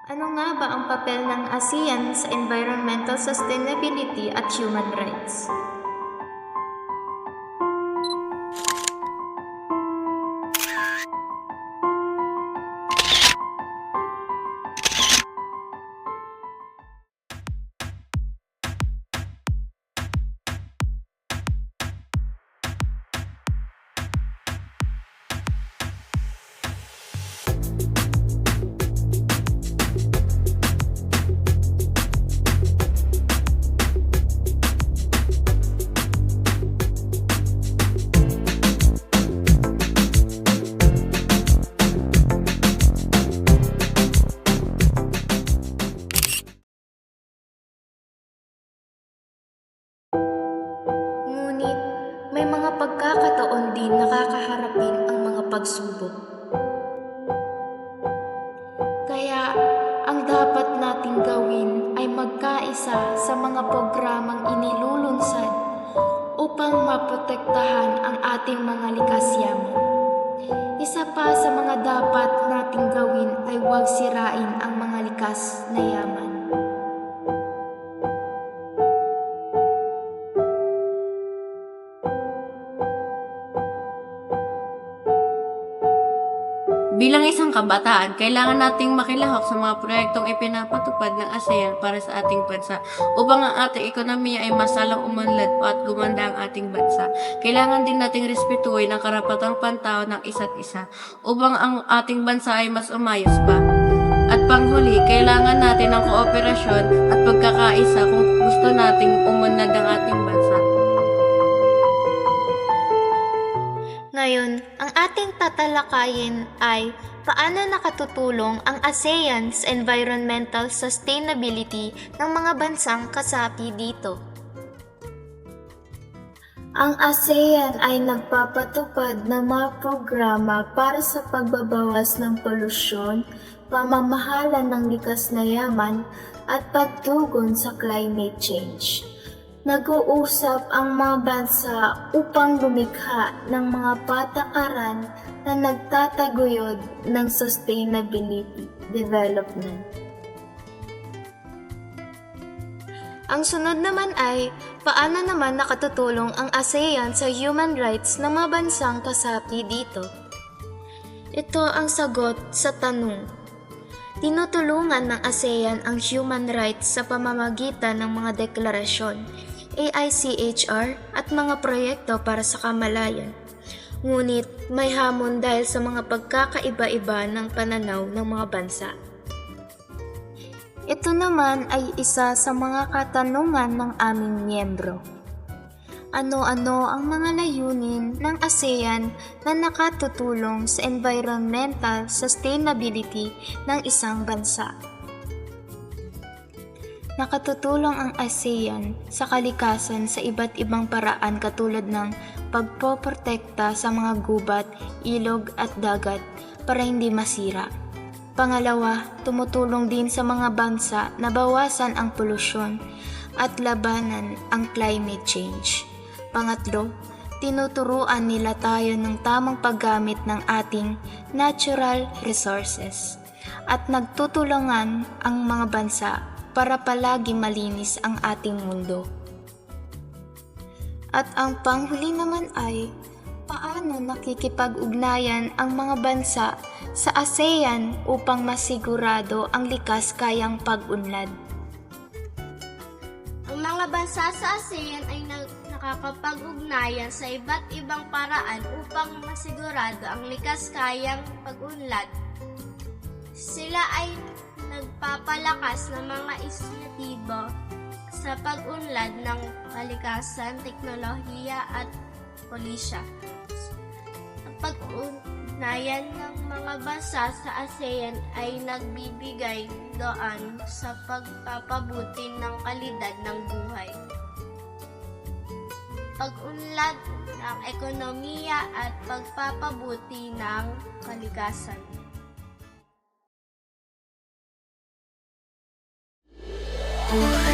Ano nga ba ang papel ng ASEAN sa environmental sustainability at human rights? Ngunit may mga pagkakataon din nakakaharapin ang mga pagsubok. Kaya ang dapat nating gawin ay magkaisa sa mga programang inilulunsad upang maprotektahan ang ating mga likas yaman. Isa pa sa mga dapat nating gawin ay huwag sirain ang mga likas na yaman. Bilang isang kabataan, kailangan nating makilahok sa mga proyektong ipinapatupad ng ASEAN para sa ating bansa upang ang ating ekonomiya ay masalang umunlad at gumanda ang ating bansa. Kailangan din nating respetuhin ang karapatang pantao ng isa't isa upang ang ating bansa ay mas umayos pa. At panghuli, kailangan natin ng kooperasyon at pagkakaisa kung gusto nating umunlad ang ating bansa. Ngayon, ang ating tatalakayin ay paano nakatutulong ang ASEAN sa environmental sustainability ng mga bansang kasapi dito. Ang ASEAN ay nagpapatupad ng mga programa para sa pagbabawas ng polusyon, pamamahala ng likas na yaman, at pagtugon sa climate change. Nag-uusap ang mga bansa upang lumikha ng mga patakaran na nagtataguyod ng sustainability development. Ang sunod naman ay, paano naman nakatutulong ang ASEAN sa human rights ng mga bansang kasapi dito? Ito ang sagot sa tanong. Tinutulungan ng ASEAN ang human rights sa pamamagitan ng mga deklarasyon, AICHR at mga proyekto para sa kamalayan. Ngunit may hamon dahil sa mga pagkakaiba-iba ng pananaw ng mga bansa. Ito naman ay isa sa mga katanungan ng aming miyembro. Ano-ano ang mga layunin ng ASEAN na nakatutulong sa environmental sustainability ng isang bansa? Nakatutulong ang ASEAN sa kalikasan sa iba't ibang paraan katulad ng pagpoprotekta sa mga gubat, ilog at dagat para hindi masira. Pangalawa, tumutulong din sa mga bansa na bawasan ang polusyon at labanan ang climate change. Pangatlo, tinuturuan nila tayo ng tamang paggamit ng ating natural resources at nagtutulungan ang mga bansa para palagi malinis ang ating mundo. At ang panghuli naman ay, paano nakikipag-ugnayan ang mga bansa sa ASEAN upang masigurado ang likas kayang pag-unlad? Ang mga bansa sa ASEAN ay nakakapag-ugnayan sa iba't ibang paraan upang masigurado ang likas kayang pag-unlad. Sila ay nagpapalakas ng mga inisyatibo sa pag-unlad ng kalikasan, teknolohiya at pulisya. Ang pag-ugnayan ng mga bansa sa ASEAN ay nagbibigay daan sa pagpapabuti ng kalidad ng buhay, pag-unlad ng ekonomiya at pagpapabuti ng kalikasan. Buhay